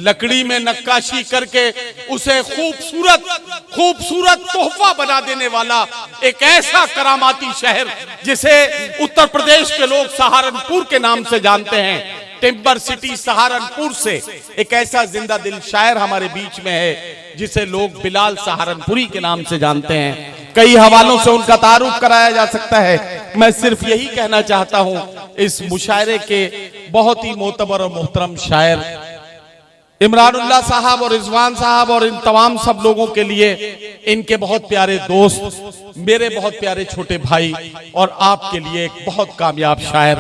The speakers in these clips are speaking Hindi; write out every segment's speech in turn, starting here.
लकड़ी में नक्काशी करके उसे खूबसूरत खूबसूरत तोहफा बना देने वाला एक ऐसा करामाती शहर जिसे उत्तर प्रदेश के लोग सहारनपुर के नाम से जानते हैं। टिम्बर सिटी सहारनपुर से एक ऐसा जिंदा दिल शायर हमारे बीच में है जिसे लोग बिलाल सहारनपुरी के नाम से जानते हैं। कई हवालों से उनका तारुफ कराया जा सकता है। मैं सिर्फ यही कहना चाहता हूं, इस मुशायरे के बहुत ही मोतबर और मोहतरम शायर इमरानुल्लाह साहब और रिजवान साहब और इन तमाम सब लोगों के लिए, इनके बहुत प्यारे दोस्त, मेरे बहुत प्यारे छोटे भाई और आपके लिए एक बहुत कामयाब शायर,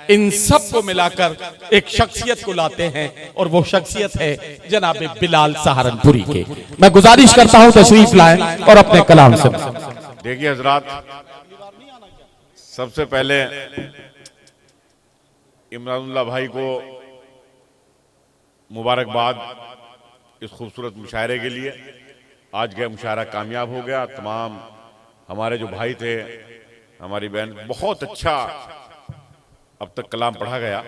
इन सब को मिलाकर एक शख्सियत को लाते हैं और वो शख्सियत है जनाब बिलाल सहारनपुरी के। मैं गुजारिश करता हूं तशरीफ लाएं और अपने कलाम से। देखिए हजरात, सबसे पहले इमरानुल्लाह भाई को मुबारकबाद इस खूबसूरत मुशायरे के लिए। आज का मुशायरा कामयाब हो गया। तमाम हमारे जो भाई थे, हमारी बहन, बहुत अच्छा अब तक कलाम पढ़ा गया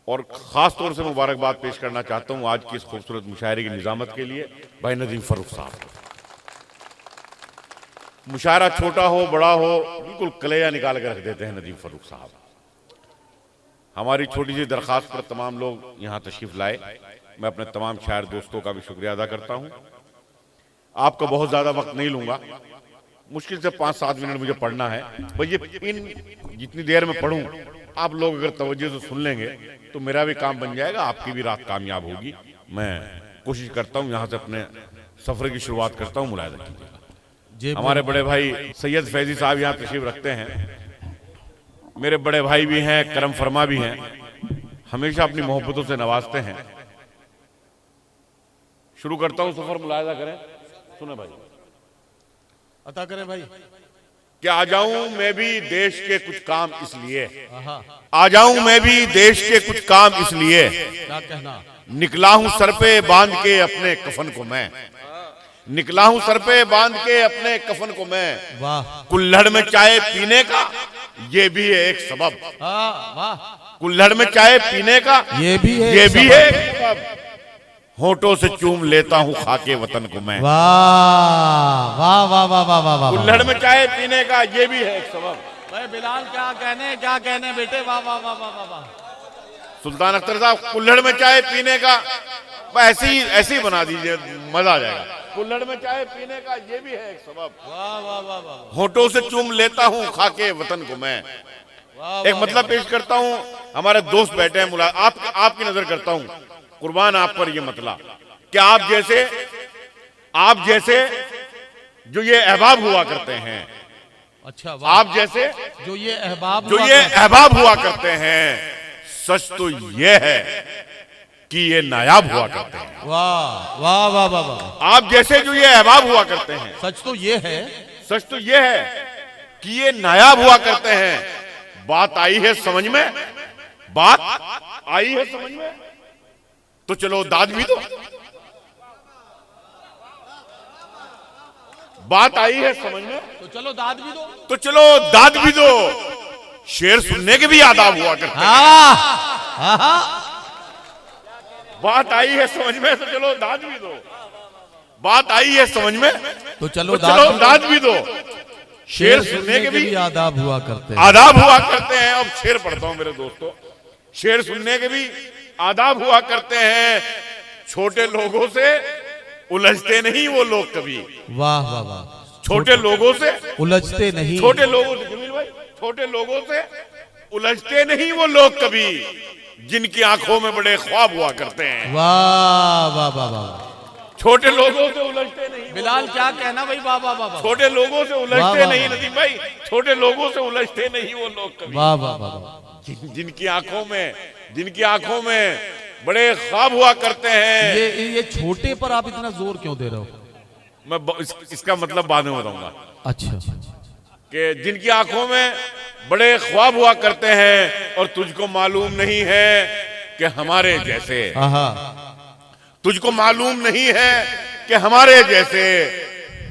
और ख़ास तौर से मुबारकबाद पेश करना चाहता हूँ आज की इस खूबसूरत मुशायरे की निज़ामत के लिए भाई नदीम फ़ारूक साहब। मुशायरा छोटा हो बड़ा हो, बिल्कुल कलेजा निकाल कर रख देते हैं नदीम फ़ारूक साहब। हमारी छोटी सी दरख्वास्त पर तमाम लोग यहाँ तशरीफ़ लाए। मैं अपने तमाम शायर दोस्तों का भी शुक्रिया अदा करता हूँ। आपका बहुत ज़्यादा वक्त नहीं लूँगा, मुश्किल से 5-7 मिनट मुझे पढ़ना है। भाई ये इन जितनी देर में पढ़ूँ, आप लोग अगर तवज्जो से सुन लेंगे तो मेरा भी काम बन जाएगा, आपकी भी रात कामयाब होगी। मैं कोशिश करता हूँ यहाँ से अपने सफ़र की शुरुआत करता हूँ, मुलाहिजा कीजिएगा। हमारे बड़े भाई सैयद फैजी साहब यहाँ तशरीफ़ रखते हैं, मेरे बड़े भाई भी हैं, करम फरमा भी हैं, हमेशा अपनी मोहब्बतों से नवाजते हैं। शुरू करता हूँ सफ़र, मुलाहिजा करें, सुने भाई, अता करें भाई। कि आ जाऊं मैं भी देश के कुछ काम इसलिए, आ जाऊं मैं भी देश के कुछ काम इसलिए, क्या कहना, निकला हूं सर पे बांध के अपने कफन को मैं, निकला हूं सर पे बांध के अपने कफन को मैं। वाह, कुल्हड़ में चाय पीने का ये भी है एक सबब, वाह, कुल्हड़ में चाय पीने का ये भी है एक सबब, होठों से चूम लेता हूँ खाके वतन को मैं। वाह वाह वाह वाह वाह वाह वाह, कुल्हड़ में चाय पीने का ये भी है एक सबब। भाई बिलाल क्या कहने बेटे, वाह वाह वाह वाह वाह। सुल्तान अख्तर साहब, कुल्हड़ में चाय पीने का ऐसे ही बना दीजिए, मजा आ जाएगा। कुल्हड़ में चाय पीने का ये भी है एक सबब, वाह वाह वाह वाह, होठों से चूम लेता हूँ खाके वतन को मैं। एक मतलब पेश करता हूँ, हमारे दोस्त बैठे हैं, आपकी नजर करता हूँ, कुर्बान आप पर ये मतला कि आप जैसे जो ये अहबाब हुआ करते हैं, अच्छा, आप जैसे जो ये अहबाब हुआ करते हैं, सच तो ये है कि ये नायाब हुआ करते हैं। वाह वाह वाह वाह वाह, आप जैसे जो ये अहबाब हुआ करते हैं, सच तो ये है कि ये नायाब हुआ करते हैं। बात आई है समझ में, तो चलो दाद भी दो। बात आई है समझ में, तो चलो दाद भी दो, शेर सुनने के भी आदाब हुआ करते हैं। बात आई है समझ में, तो चलो दाद भी दो। बात आई है समझ में, तो चलो दाद भी दो। शेर सुनने के भी आदाब हुआ करते हैं। अब शेर पढ़ता हूं मेरे दोस्तों, शेर सुनने के भी आदाब हुआ करते हैं। छोटे लोगों से उलझते नहीं वो लोग कभी। वाह वाह वाह, छोटे लोगों से उलझते नहीं, छोटे लोगों से उलझते नहीं वो लोग कभी, जिनकी आंखों में बड़े ख्वाब हुआ करते हैं। वाह वाह वाह वाह, छोटे लोगों से उलझते नहीं। बिलाल क्या कहना भाई, वाह वाह वाह, छोटे लोगों से उलझते नहीं नदीम भाई, छोटे लोगों से उलझते नहीं वो लोग कभी। वाह वाह वाह, जिनकी आंखों में बड़े ख्वाब हुआ करते हैं। ये छोटे पर आप इतना जोर क्यों दे रहे हो? मैं इसका मतलब बाद में बताऊंगा। अच्छा, कि जिनकी आंखों में बड़े ख्वाब हुआ करते हैं और तुझको मालूम नहीं है कि हमारे जैसे, तुझको मालूम नहीं है कि हमारे जैसे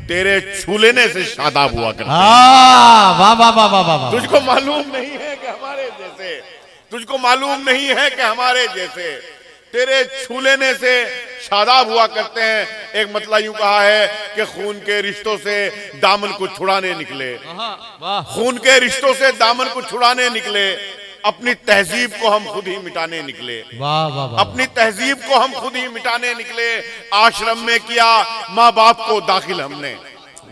तेरे छू लेने से शादाब हुआ करते हैं। वाह वाह वाह वाह वाह, तुझको मालूम नहीं है कि हमारे जैसे, तुझको मालूम नहीं है कि हमारे जैसे तेरे छू लेने से शादाब हुआ करते हैं। एक मतलब यूं कहा है कि खून के रिश्तों से दामन को छुड़ाने निकले, खून के रिश्तों से दामन को छुड़ाने निकले, अपनी तहजीब को हम खुद ही मिटाने निकले। वाह वाह वाह, अपनी तहजीब को हम खुद ही मिटाने निकले। आश्रम में किया माँ बाप को दाखिल हमने,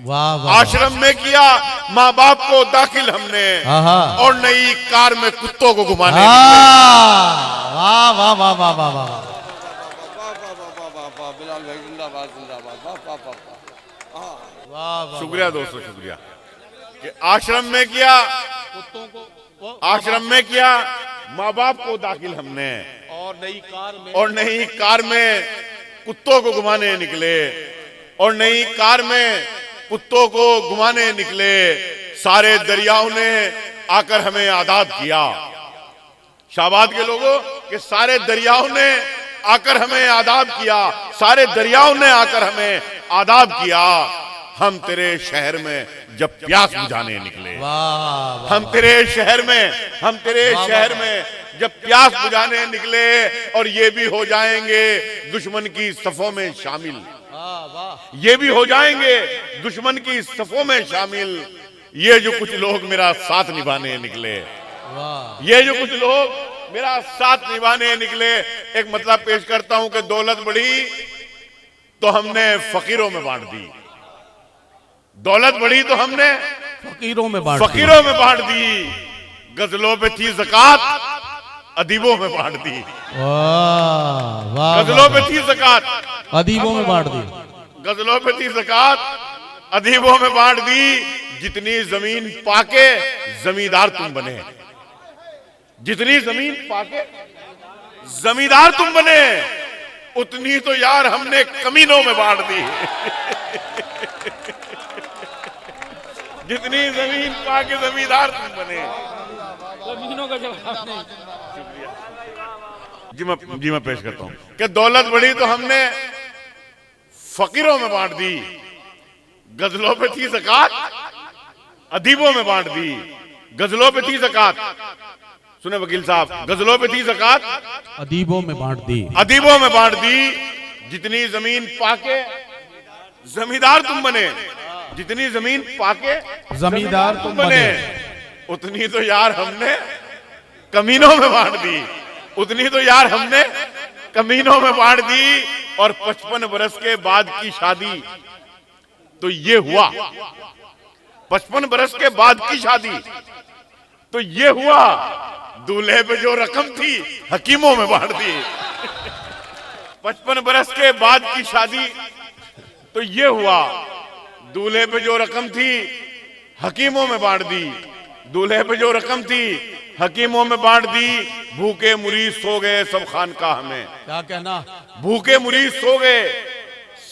वाह वाह, आश्रम में किया माँ बाप को दाखिल हमने, और नई कार में कुत्तों को घुमाने निकले। वाह वाह वाह वाह वाह वाह, शुक्रिया दोस्तों, शुक्रिया कि आश्रम में किया, आश्रम में किया माँ बाप को दाखिल हमने, और नई कार में कुत्तों को घुमाने निकले, और नई कार में कुत्तों को घुमाने निकले। सारे दरियाओं ने आकर हमें आदाब किया। शाहबाद के लोगों के सारे दरियाओं ने आकर हमें आदाब किया, सारे दरियाओं ने आकर हमें आदाब किया। हम तेरे शहर में जब प्यास बुझाने निकले, हम तेरे शहर में, हम तेरे शहर में जब प्यास बुझाने निकले, और ये भी हो जाएंगे दुश्मन की सफों में शामिल, ये भी हो जाएंगे दुश्मन की सफों में शामिल। ये जो कुछ लोग मेरा साथ निभाने निकले, ये जो कुछ लोग मेरा साथ निभाने निकले। एक मतलब पेश करता हूं कि दौलत बढ़ी तो हमने फकीरों में बांट दी, दौलत बढ़ी तो हमने फकीरों में बांट दी। गजलों पे थी ज़कात, अदीबों में बांट दी। गजलों पे थी ज़कात, अदीबों में बांट दी। गजलों पे थी ज़कात, अदीबों में बांट दी। जितनी जमीन पाके जमींदार तुम बने, जितनी जमीन पाके जमींदार तुम बने, उतनी तो यार हमने कमीनों में बांट दी। जितनी जमीन पाके जमींदार तुम बने। कमीनों का जवाब नहीं। जी मैं पेश करता हूं कि दौलत बढ़ी तो हमने फकीरों में बांट दी। गजलों पे थी ज़कात, अदीबों में बांट दी। गजलों पे थी ज़कात, सुने वकील साहब, गजलों पे थी ज़कात, अदीबों में बांट दी। अदीबों में बांट दी। जितनी जमीन पाके जमींदार तुम बने, जितनी जमीन पाके जमींदार तुम बने, उतनी तो यार हमने कमीनों में बांट दी, उतनी तो यार हमने कमीनों में बांट दी। और 55 बरस के बाद की शादी तो ये हुआ, 55 बरस के बाद की शादी तो ये हुआ, दूल्हे पे जो रकम थी हकीमों में बांट दी। 55 बरस के बाद की शादी तो ये हुआ, दूल्हे पे जो रकम थी हकीमों में बांट दी। दूल्हे पे जो रकम थी हकीमों में बांट दी। भूखे मुरीद सो गए सब खानकाह में, क्या कहना, भूखे मुरीद सो गए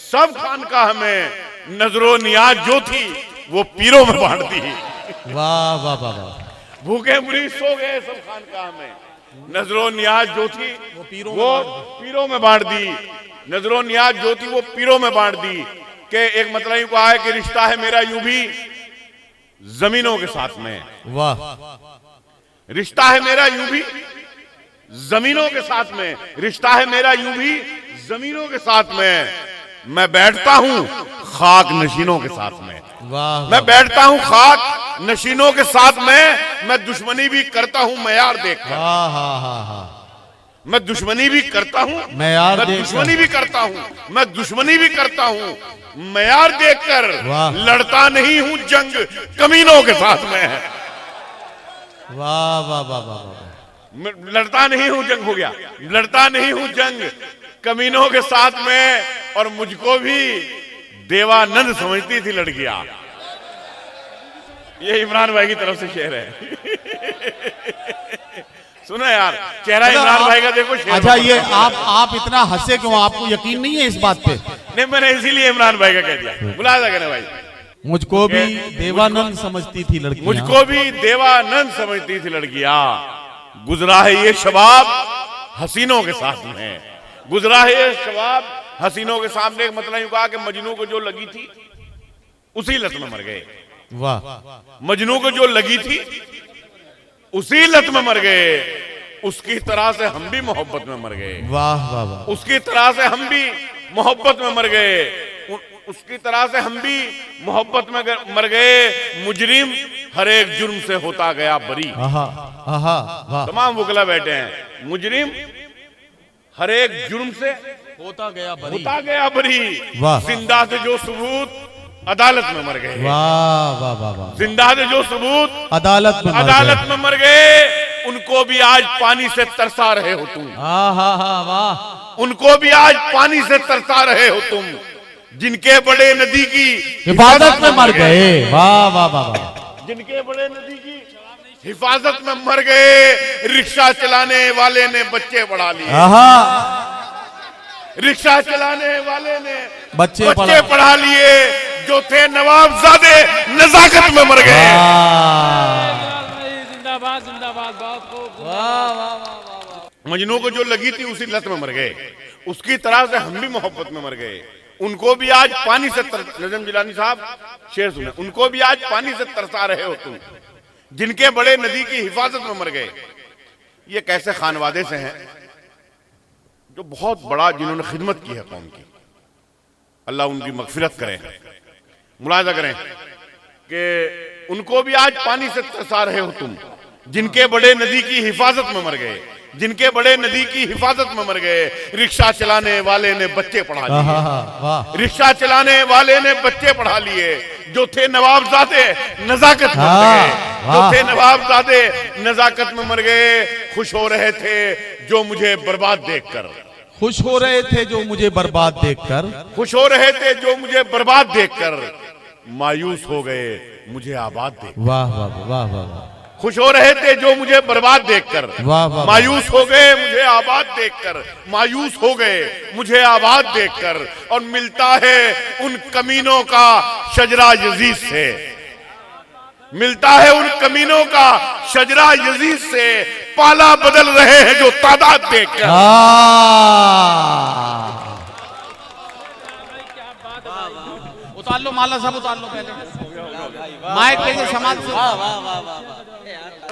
सब खानकाह में। नजरो नियाज जो थी वो पीरों में बांट दी। वाह वाह वाह वाह, भूखे मुरीद सो गए सब खानकाह में, नजरो नियाज जो थी वो पीरों में बांट दी। नजरो नियाज जो थी वो पीरों में बांट दी। के एक मतलब यूं कहा है कि रिश्ता है मेरा यूं भी जमीनों के साथ में, वाह, रिश्ता है मेरा यूं भी जमीनों के साथ में, रिश्ता है मेरा यूं भी जमीनों के साथ में। मैं बैठता हूं खाक नशीनों के साथ में, वाह, मैं बैठता हूं खाक नशीनों के साथ में। मैं दुश्मनी भी करता हूं मयार देखकर, हाँ हाँ हाँ हाँ, मैं दुश्मनी भी करता हूं मयार मैं देखकर। दुश्मनी भी करता हूं, मैं दुश्मनी भी करता हूं मयार देखकर। वाह। लड़ता नहीं हूं जंग कमीनों के साथ में, वाह वाह वाह वाह वाह, लड़ता नहीं हूं जंग, हो गया, लड़ता नहीं हूं जंग कमीनों के साथ में। और मुझको भी देवानंद समझती थी लड़कियां। ये इमरान भाई की तरफ से शेर है। सुना यार, चेहरा इमरान भाई का देखो शेर। अच्छा, ये आप इतना हंसे क्यों, आपको यकीन नहीं है इस बात पे? नहीं, मैंने इसीलिए इमरान भाई का कह दिया। बुलाया था कहने भाई, मुझको भी देवानंद समझती थी लड़कियां, मुझको भी देवानंद समझती थी लड़कियां। गुजरा है ये शबाब हसीनों के साथ में, गुजरा है ये शबाब हसीनों के सामने। एक मतलब यूं कहा कि मजनू को जो लगी थी उसी लत में मर गए। वाह, मजनू को जो लगी थी उसी लत में मर गए। उसकी तरह से हम भी मोहब्बत में मर गए। वाह वाह वाह। उसकी तरह से हम भी मोहब्बत में मर गए। उसकी तरह से हम भी मोहब्बत में मर गए। मुजरिम हर एक जुर्म से होता गया बरी। आहा आहा वाह। तमाम वकला बैठे हैं। मुजरिम हर एक जुर्म से होता गया बरी। वाह। जिंदा से जो सबूत अदालत में मर गए। वाह वाह वाह वाह। जिंदा से जो सबूत अदालत में मर गए। उनको भी आज पानी से तरसा रहे हो तुम। आहा हा वाह। उनको भी आज पानी से तरसा रहे हो तुम। जिनके बड़े नदी की हिफाजत में मर गए। वाह वाह वाह वाह। जिनके बड़े नदी की हिफाजत में मर गए। रिक्शा चलाने वाले ने बच्चे पढ़ा लिए। आहा। रिक्शा चलाने वाले ने बच्चे पढ़ा लिए। जो थे नवाबजादे नजाकत में मर गए। जिंदाबाद जिंदाबाद। बहुत खूब। मजनू को जो लगी थी उसी लत में मर गए। उसकी तरह से हम भी मोहब्बत में मर गए। उनको भी आज पानी से नजम जिलानी साहब शेर सुने। उनको भी आज पानी से तरसा रहे हो तुम। जिनके बड़े नदी की हिफाजत में मर गए। ये कैसे खानवादे से हैं जो बहुत बड़ा, जिन्होंने खिदमत की है कौम की। अल्लाह उनकी मगफिरत करे। मुलाजा करें कि उनको भी आज पानी से तरसा रहे हो तुम। जिनके बड़े नदी की हिफाजत में मर गए। जिनके बड़े नदी की हिफाजत में मर गए। रिक्शा चलाने वाले ने बच्चे पढ़ा लिए। रिक्शा चलाने वाले ने बच्चे पढ़ा लिए। जो थे नवाबजादे नजाकत में मर गए। जो थे नवाबजादे नजाकत में मर गए। खुश हो रहे थे जो मुझे बर्बाद देखकर। खुश हो रहे थे जो मुझे बर्बाद देखकर। खुश हो रहे थे जो मुझे बर्बाद देखकर। मायूस हो गए मुझे आबाद देखकर। वाह वाह वाह वाह। खुश हो रहे थे जो मुझे बर्बाद देखकर। वाह वाह। मायूस हो गए मुझे आबाद देखकर। मायूस हो गए मुझे आबाद देखकर। और मिलता है उन कमीनों का शजरा यजीद से। मिलता है उन कमीनों का शजरा यजीद से। पाला बदल रहे हैं जो तादाद देखकर। उतार लो माला साहब, उतार लो पहले माइक पे से समाज से।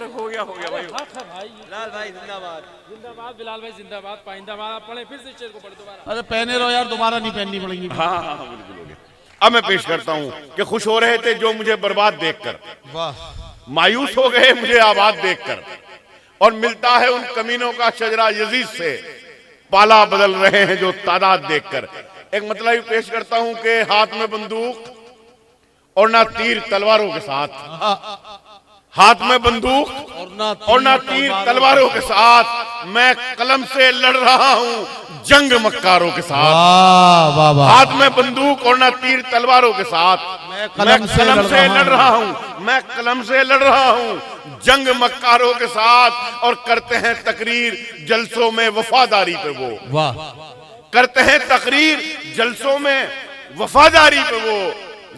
हो गया भाई। बिलाल भाई जिंदाबाद। जिंदाबाद बिलाल भाई जिंदाबाद। पाइंदाबाद। आप पढ़े फिर से शेर को पढ़ दोबारा। अरे पहने रहो यार, दोबारा नहीं पहननी पड़ेगी। हाँ बिल्कुल हो गया। अब मैं पेश करता हूं कि खुश हो रहे थे जो मुझे बर्बाद देखकर। वाह। मायूस हो गए मुझे आबाद देखकर। और मिलता है उन कमीनों का शजरा यजीद से। पाला बदल रहे हैं जो तादाद देखकर। एक मतलब पेश करता हूं कि हाथ में बंदूक और ना तीर तलवारों के साथ। हाथ में बंदूक और ना तीर तलवारों के साथ। मैं कलम से लड़ रहा हूं जंग मक्कारों के साथ। वाह वाह वाह। हाथ में बंदूक और ना तीर तलवारों के साथ। मैं कलम से लड़ रहा हूं। मैं कलम से लड़ रहा हूं जंग मक्कारों के साथ। और करते हैं तकरीर जलसों में वफादारी पे वो। वाह। करते हैं तकरीर जलसों में वफादारी पे वो।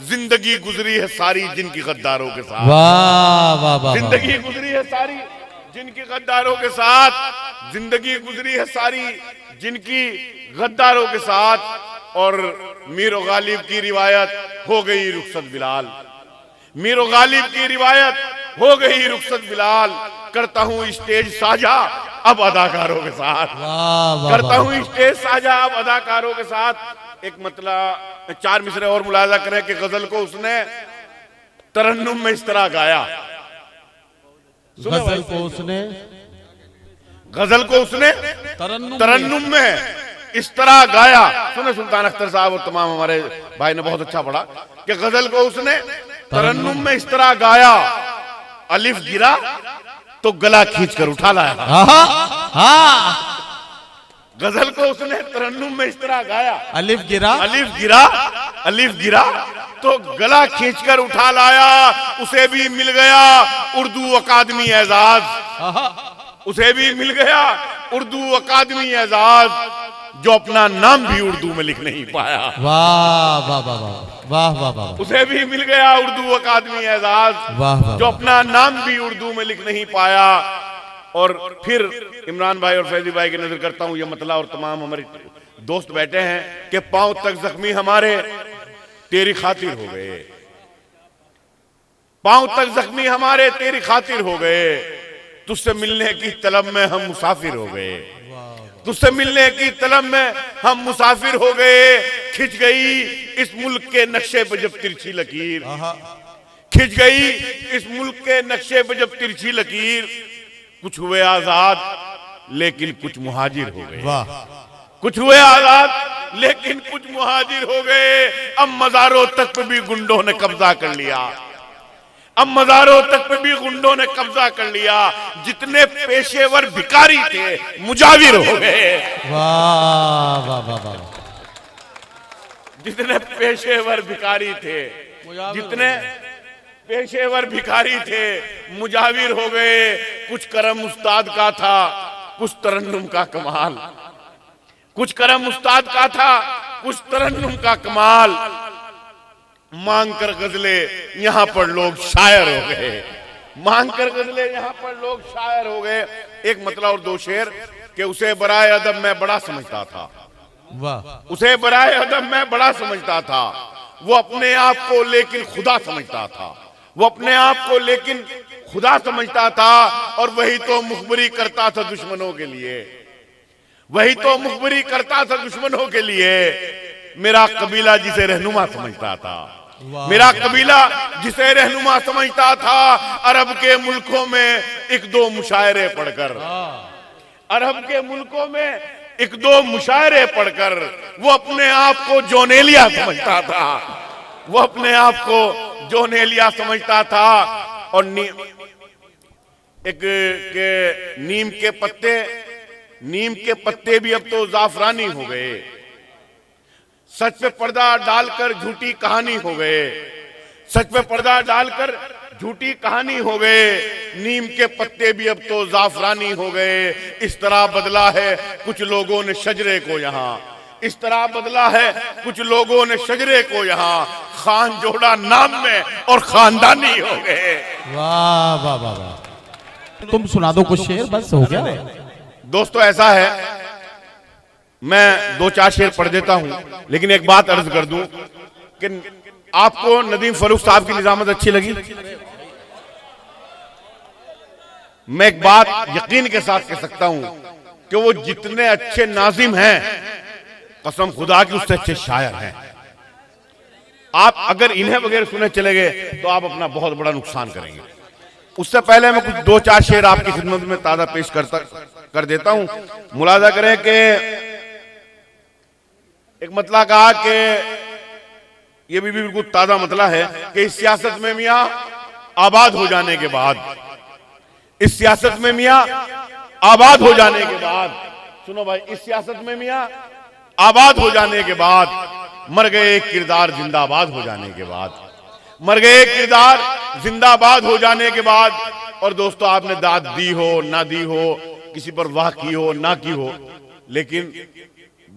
जिंदगी गुजरी है सारी जिनकी गद्दारों के साथ। वाह वाह वाह। जिंदगी गुजरी है सारी जिनकी गद्दारों के साथ। जिंदगी गुजरी है सारी जिनकी गद्दारों के साथ। और मीर गालिब की रिवायत हो गई रुखसत बिलाल। मीर गालिब की रिवायत हो गई रुखसत बिलाल। करता हूँ स्टेज साझा अब अदाकारों के साथ। करता हूँ स्टेज साझा अब अदाकारों के साथ। एक मतलब 4 मिसरे और मुलाजा करें कि गजल को उसने तरन्नुम में इस तरह गाया। गजल को उसने तरन्नुम में इस तरह गाया। सुने सुल्तान अख्तर साहब और तमाम हमारे भाई ने बहुत अच्छा पढ़ा कि गजल को उसने तरन्नुम में इस तरह गाया। अलिफ गिरा तो गला खींच कर उठा लाया। गजल को उसने तरन्नुम में इस तरह गाया। अलिफ गिरा अलिफ गिरा तो गला खींचकर उठा लाया। उसे भी मिल गया उर्दू अकादमी एजाज। उसे भी मिल गया उर्दू अकादमी एजाज। जो अपना नाम भी उर्दू में लिख नहीं पाया। वाह वाह वाह वाह वाह वाह। उसे भी मिल गया उर्दू अकादमी एजाज। जो अपना नाम भी उर्दू में लिख नहीं पाया। और फिर इमरान भाई और फैजी भाई की नजर करता हूं। ये मतला और तमाम हमारे दोस्त बैठे हैं कि पांव तक जख्मी हमारे तेरी खातिर हो गए। पांव तक जख्मी हमारे तेरी खातिर हो गए। तुझसे मिलने की तलब में हम मुसाफिर हो गए, तुझसे मिलने की तलब में हम मुसाफिर हो गए। खिंच गई इस मुल्क के नक्शे पे जब तिरछी लकीर, खिंच गई इस मुल्क के नक्शे पे जब तिरछी लकीर। कुछ हुए आजाद लेकिन कुछ मुहाजिर हो गए, कुछ हुए आजाद लेकिन कुछ मुहाजिर हो गए। अब मज़ारों तक पे भी गुंडों ने कब्जा कर लिया, अब मज़ारों तक पे भी गुंडों ने कब्जा कर लिया। जितने पेशेवर भिखारी थे मुजाविर हो गए। वाह वाह वाह वाह। जितने पेशेवर भिखारी थे, जितने पेशेवर भिखारी थे मुजाविर हो गए। कुछ करम उस्ताद का था, कुछ तरन्नुम का कमाल, कुछ करम उस्ताद का था, कुछ तरन्नुम का कमाल। मांग कर गजले यहाँ पर लोग शायर हो गए, मांग कर गजले यहाँ पर लोग शायर हो गए। एक मतलब और दो शेर कि उसे बराए अदब मैं बड़ा समझता था, वाह। उसे बराए अदब मैं बड़ा समझता था। वो अपने आप को लेकिन खुदा समझता था, वो अपने आप को लेकिन खुदा समझता था। और वही तो मुखबरी करता था दुश्मनों के लिए, वही तो मुखबरी करता था दुश्मनों के लिए। मेरा कबीला जिसे रहनुमा समझता था, मेरा कबीला जिसे रहनुमा समझता था। अरब के मुल्कों में एक दो मुशायरे पढ़कर, अरब के मुल्कों में एक दो मुशायरे पढ़कर वो अपने आप को जोनेलिया समझता था, वो अपने आप को जोनेलिया समझता था। और नीम के पत्ते भी अब तो जाफरानी हो गए। सच पे पर्दा डालकर झूठी कहानी हो गए, सच पे पर्दा डालकर झूठी कहानी हो गए। नीम के पत्ते भी अब तो जाफरानी हो गए। इस तरह बदला है कुछ लोगों ने शजरे को यहाँ, इस तरह बदला है कुछ लोगों ने शजरे को यहाँ। खान जोड़ा नाम में और खानदानी हो गए। वाह वाह वाह वाह। तुम सुना दो कुछ शेर, बस हो गया। दोस्तों ऐसा है, मैं दो चार शेर पढ़ देता हूं, लेकिन एक बात अर्ज कर दूं कि आपको नदीम फरूख साहब की निजामत अच्छी लगी? मैं एक बात यकीन के साथ कह सकता हूं कि वो जितने अच्छे नाजिम हैं, कसम खुदा की उससे अच्छे शायर हैं। आप अगर इन्हें वगैरह सुने चले गए तो आप अपना बहुत बड़ा नुकसान करेंगे। उससे पहले मैं कुछ दो चार शेर आपकी खिदमत में ताजा पेश कर देता हूं। मुलाजा करें कि एक मतला कहा कि ये भी बिल्कुल ताजा मतला है कि इस सियासत में मियां आबाद हो जाने के बाद, इस सियासत में मियां आबाद हो जाने के बाद, सुनो भाई, इस सियासत में मियां आबाद हो जाने के बाद मर गए किरदार जिंदाबाद हो जाने के बाद, मर गए किरदार जिंदाबाद हो जाने के बाद। और दोस्तों आपने दाद दी हो ना दी हो, किसी पर वाह की हो ना की हो, लेकिन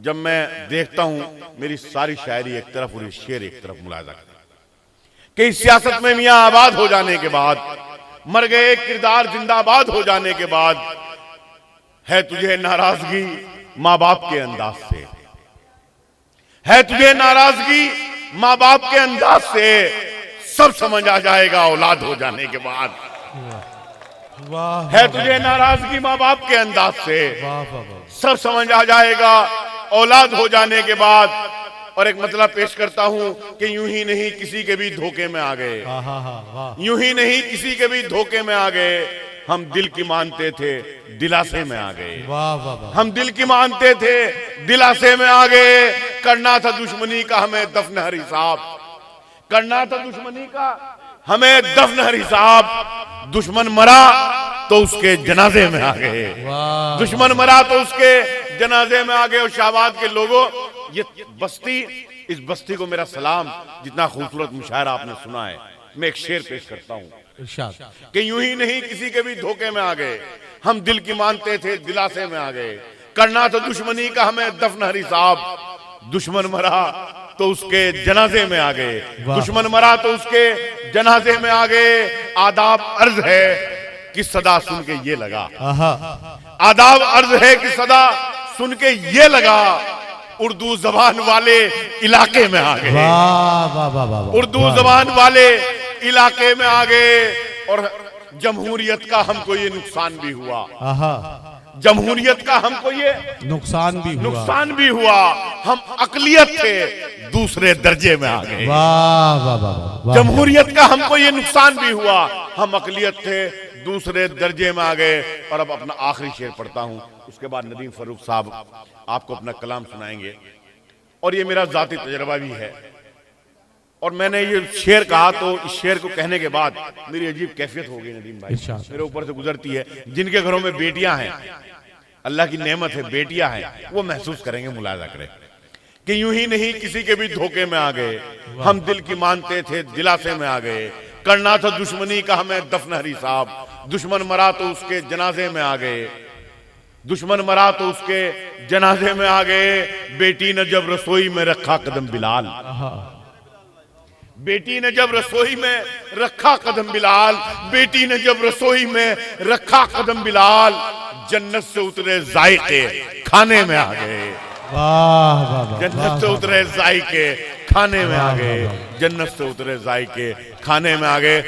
जब मैं देखता हूं मेरी सारी शायरी एक तरफ और शेर एक तरफ मुलाजा कि इस सियासत में मियां आबाद हो जाने के बाद, मर गए किरदार जिंदाबाद हो जाने के बाद, है तुझे नाराजगी माँ बाप के अंदाज से, है तुझे नाराजगी माँ बाप के अंदाज से, सब समझ आ जाएगा औलाद हो जाने के बाद। है तुझे नाराजगी माँ बाप के अंदाज से, सब समझ आ जाएगा औलाद हो जाने के बाद। और एक मतलब पेश करता हूं कि यूं ही नहीं किसी के भी धोखे में आ गए, यूं ही नहीं किसी के भी धोखे में आ गए। हम दिल की मानते थे दिलासे में आ गए, हम दिल की मानते थे दिलासे में आ गए। करना था दुश्मनी का हमें दफन हर हिसाब, करना था दुश्मनी का हमें दफन हर हिसाब। दुश्मन मरा तो उसके जनाजे में आ गए, दुश्मन मरा तो उसके जनाजे में आ गए। और शाहबाद के लोगों, ये बस्ती, इस बस्ती को मेरा सलाम। जितना खूबसूरत मुशायरा आपने सुना है, मैं एक शेर पेश करता हूँ कि यूं ही नहीं किसी के भी धोखे में आ गए, हम दिल की मानते थे दिलासे में आ गए। करना था दुश्मनी का हमें दफन हरी साहब, दुश्मन मरा तो उसके जनाजे में आ गए, दुश्मन मरा तो उसके जनाजे में आ गए। आदाब अर्ज है कि सदा सुन के ये लगा, आदाब अर्ज है कि सदा सुन के ये लगा, उर्दू जबान वाले इलाके में आ गए, उर्दू जबान वाले इलाके में आ गए। और जमहूरियत का हमको ये नुकसान भी हुआ, आहा, जमहूरियत का हमको ये नुकसान भी हुआ। नुकसान भी हुआ। हम अकलियत थे, दूसरे दर्जे में आ गए। वाह वाह वाह वाह। जमहूरियत का हमको ये नुकसान भी हुआ, हम अकलियत थे, दूसरे दर्जे में आ गए। और अब अपना आखिरी शेर पढ़ता हूं, उसके बाद नदीम फरूख साहब आपको अपना कलाम सुनाएंगे। और ये मेरा जाती तजर्बा भी है। और मैंने ये शेर कहा तो इस शेर को कहने के बाद मेरी अजीब कैफियत हो गई नदीम भाई, इरशाद। मेरे ऊपर से गुजरती है। जिनके घरों में बेटियां हैं, अल्लाह की नेमत है, बेटियां हैं, वो महसूस करेंगे, मुलाजा करें कि यूं ही नहीं किसी के भी धोखे में आ गए। हम दिल की मानते थे, दिलासे में आ गए। करना था दुश्मनी का हमें दफन हरी साहब, दुश्मन मरा तो उसके जनाजे में आ गए। दुश्मन मरा तो उसके जनाजे में आ गए। बेटी ने जब रसोई में रखा कदम बिलाल, बेटी ने जब रसोई में रखा कदम बिलाल, बेटी ने जब रसोई में रखा कदम बिलाल, जन्नत से उतरे जायके खाने में आ गए। वाह वाह वाह। जन्नत से उतरे जायके खाने में आ गए, जन्नत से उतरे जायके खाने में आ गए।